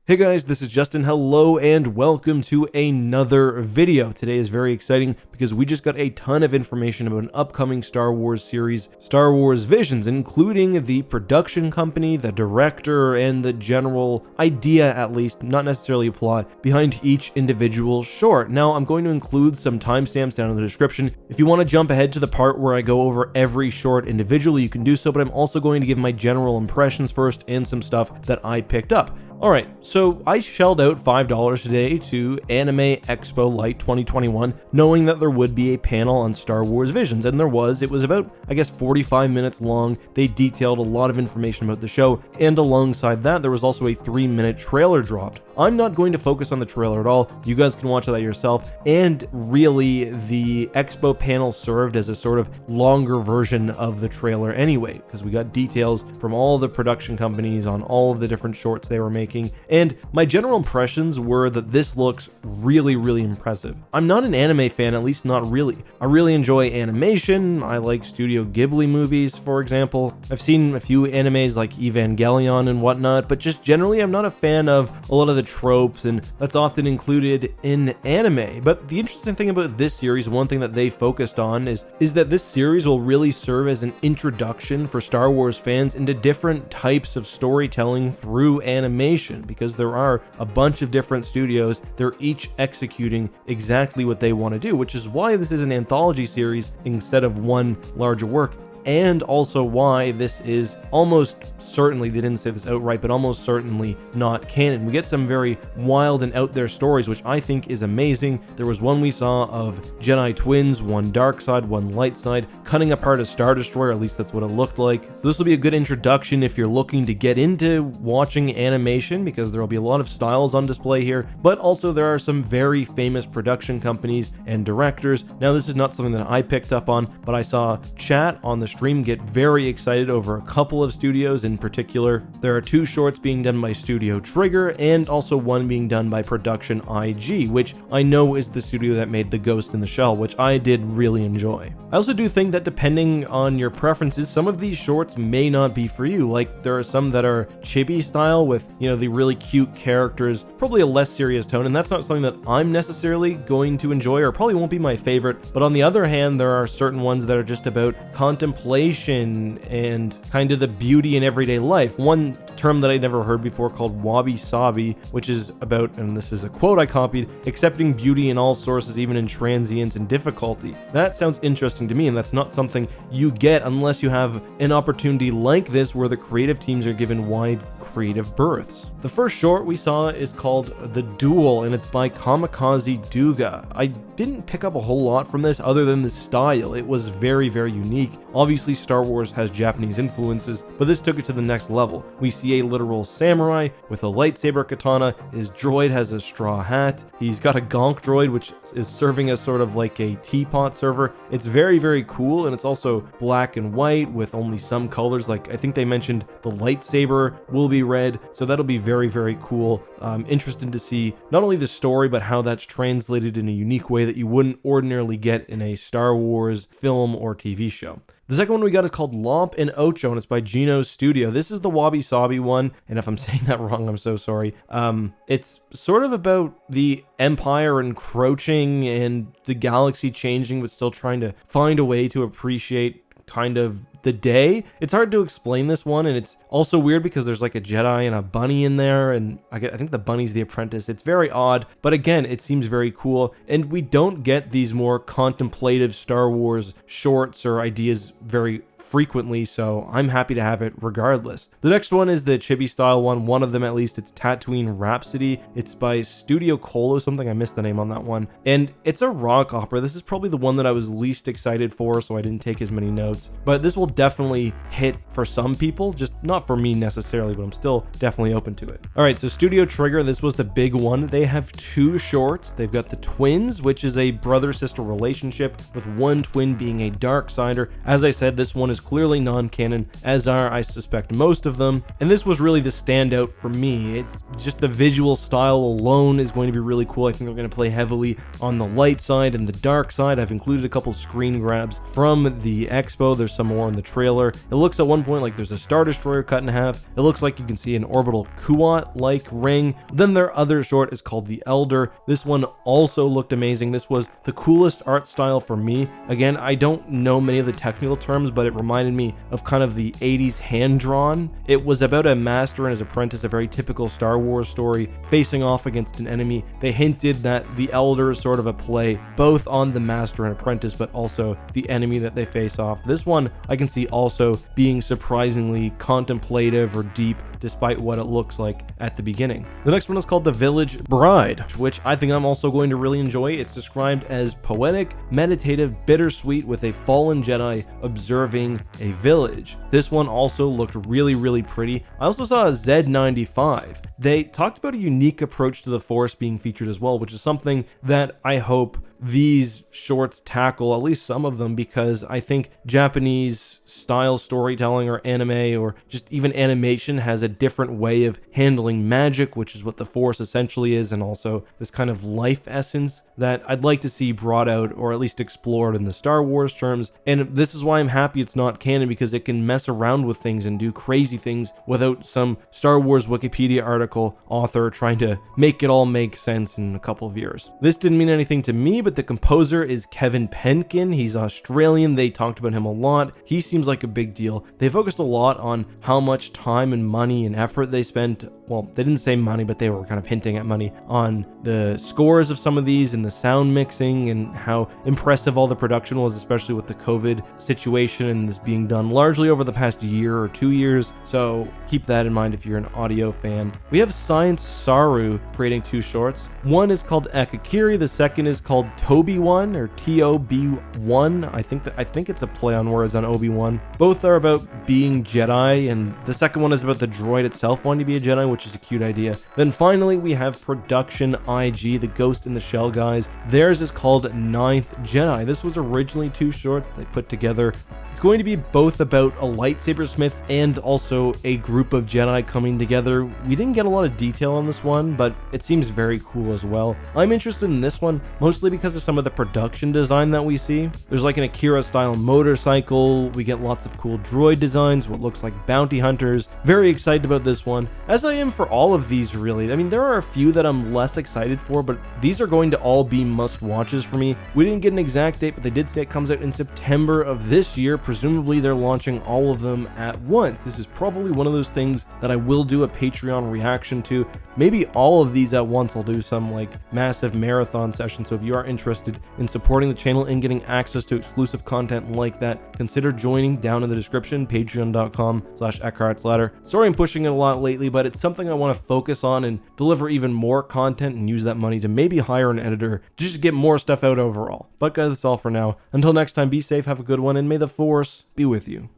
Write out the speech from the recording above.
Hey guys, this is Justin. Hello and welcome to another video. Today is very exciting because we just got a ton of information about an upcoming Star Wars series, Star Wars Visions, including the production company, the director, and the general idea, at least, not necessarily a plot, behind each individual short. Now, I'm going to include some timestamps down in the description. If you want to jump ahead to the part where I go over every short individually, you can do so, but I'm also going to give my general impressions first and some stuff that I picked up. Alright, so I shelled out $5 today to Anime Expo Light 2021, knowing that there would be a panel on Star Wars Visions, and there was. It was about, 45 minutes long. They detailed a lot of information about the show, and alongside that, there was also a 3-minute trailer dropped. I'm not going to focus on the trailer at all. You guys can watch that yourself, and really, the Expo panel served as a sort of longer version of the trailer anyway, because we got details from all the production companies on all of the different shorts they were making. And my general impressions were that this looks really impressive. I'm not an anime fan, at least not really. I really enjoy animation. I like Studio Ghibli movies, for example. I've seen a few animes like Evangelion and whatnot, but just generally I'm not a fan of a lot of the tropes, and that's often included in anime. But the interesting thing about this series, one thing that they focused on is that this series will really serve as an introduction for Star Wars fans into different types of storytelling through animation, because there are a bunch of different studios. They're each executing exactly what they want to do, which is why this is an anthology series instead of one larger work. And also why this is almost certainly, they didn't say this outright, but almost certainly not canon. We get some very wild and out there stories, which I think is amazing. There was one we saw of Jedi twins, one dark side, one light side, cutting apart a Star Destroyer, at least that's what it looked like. So this will be a good introduction if you're looking to get into watching animation, because there will be a lot of styles on display here, but also there are some very famous production companies and directors. Now, this is not something that I picked up on, but I saw chat on the stream get very excited over a couple of studios in particular. There are 2 shorts being done by Studio Trigger and also one being done by Production IG, which I know is the studio that made The Ghost in the Shell, which I did really enjoy. I also do think that depending on your preferences, some of these shorts may not be for you. Like, there are some that are chibi style with, the really cute characters, probably a less serious tone, and that's not something that I'm necessarily going to enjoy, or probably won't be my favorite. But on the other hand, there are certain ones that are just about contemplation and kind of the beauty in everyday life. One term that I never heard before called wabi-sabi, which is about, and this is a quote I copied, accepting beauty in all sources, even in transience and difficulty. That sounds interesting to me, and that's not something you get unless you have an opportunity like this where the creative teams are given wide creative berths. The first short we saw is called The Duel, and it's by Kamikaze Duga. I didn't pick up a whole lot from this other than the style. It was very unique. Obviously, Star Wars has Japanese influences, but this took it to the next level. We see a literal samurai with a lightsaber katana. His droid has a straw hat. He's got a gonk droid, which is serving as sort of like a teapot server. It's very cool, and it's also black and white with only some colors. Like, I think they mentioned the lightsaber will be red, so that'll be very cool. Interested to see not only the story, but how that's translated in a unique way that you wouldn't ordinarily get in a Star Wars film or TV show. The second one we got is called Lomp and Ocho, and it's by Gino's Studio. This is the wabi-sabi one, and if I'm saying that wrong, I'm so sorry. It's sort of about the Empire encroaching and the galaxy changing, but still trying to find a way to appreciate kind of the day. It's hard to explain this one, and it's also weird because there's like a Jedi and a bunny in there, and I think the bunny's the apprentice. It's very odd, but again, it seems very cool, and we don't get these more contemplative Star Wars shorts or ideas very frequently, so I'm happy to have it regardless. The next one is the chibi style one of them at least. It's Tatooine Rhapsody. It's by Studio Colo something, I missed the name on that one, and it's a rock opera. This is probably the one that I was least excited for, so I didn't take as many notes, but this will definitely hit for some people, just not for me necessarily, but I'm still definitely open to it. Alright, so Studio Trigger, this was the big one. They have 2 shorts. They've got The Twins, which is a brother-sister relationship with one twin being a dark sider. As I said, this one is is clearly non-canon, as are, I suspect, most of them. And this was really the standout for me. It's just the visual style alone is going to be really cool. I think they're going to play heavily on the light side and the dark side. I've included a couple screen grabs from the expo. There's some more in the trailer. It looks at one point like there's a Star Destroyer cut in half. It looks like you can see an orbital Kuat-like ring. Then their other short is called the Elder. This one also looked amazing. This was the coolest art style for me. Again, I don't know many of the technical terms, but it reminded me of kind of the 80s hand-drawn. It was about a master and his apprentice, a very typical Star Wars story, facing off against an enemy. They hinted that the Elder is sort of a play both on the master and apprentice, but also the enemy that they face off. This one I can see also being surprisingly contemplative or deep, despite what it looks like at the beginning. The next one is called The Village Bride, which I think I'm also going to really enjoy. It's described as poetic, meditative, bittersweet, with a fallen Jedi observing a village. This one also looked really pretty. I also saw a Z95. They talked about a unique approach to the Force being featured as well, which is something that I hope these shorts tackle, at least some of them, because I think Japanese style storytelling or anime or just even animation has a different way of handling magic, which is what the Force essentially is, and also this kind of life essence that I'd like to see brought out or at least explored in the Star Wars terms. And this is why I'm happy it's not canon, because it can mess around with things and do crazy things without some Star Wars Wikipedia article author trying to make it all make sense in a couple of years. This didn't mean anything to me, but the composer is Kevin Penkin. He's Australian. They talked about him a lot. He seems like a big deal. They focused a lot on how much time and money and effort they spent. Well, they didn't say money, but they were kind of hinting at money on the scores of some of these and the sound mixing and how impressive all the production was, especially with the COVID situation and this being done largely over the past year or 2 years. So keep that in mind if you're an audio fan. We have Science Saru creating two shorts. One is called Ekakiri. The second is called Tobi-Wan or Tob1. I think it's a play on words on Obi-Wan. Both are about being Jedi, and the second one is about the droid itself wanting to be a Jedi, which is a cute idea. Then finally we have Production IG, the Ghost in the Shell guys. Theirs is called Ninth Jedi. This was originally two shorts they put together. It's going to be both about a lightsaber smith and also a group of Jedi coming together. We didn't get a lot of detail on this one, but it seems very cool as well. I'm interested in this one mostly because of some of the production design that we see. There's like an Akira style motorcycle. We get lots of cool droid designs, what looks like bounty hunters. Very excited about this one, as I am for all of these really. I mean, there are a few that I'm less excited for, but these are going to all be must watches for me. We didn't get an exact date, but they did say it comes out in September of this year. Presumably they're launching all of them at once. This is probably one of those things that I will do a Patreon reaction to. Maybe all of these at once. I'll do some like massive marathon session. So if you are interested in supporting the channel and getting access to exclusive content like that, consider joining down in the description, patreon.com/EckhartsLadder. Sorry I'm pushing it a lot lately, but it's something I want to focus on and deliver even more content and use that money to maybe hire an editor to just get more stuff out overall. But guys, that's all for now. Until next time, be safe, have a good one, and may the Force be with you.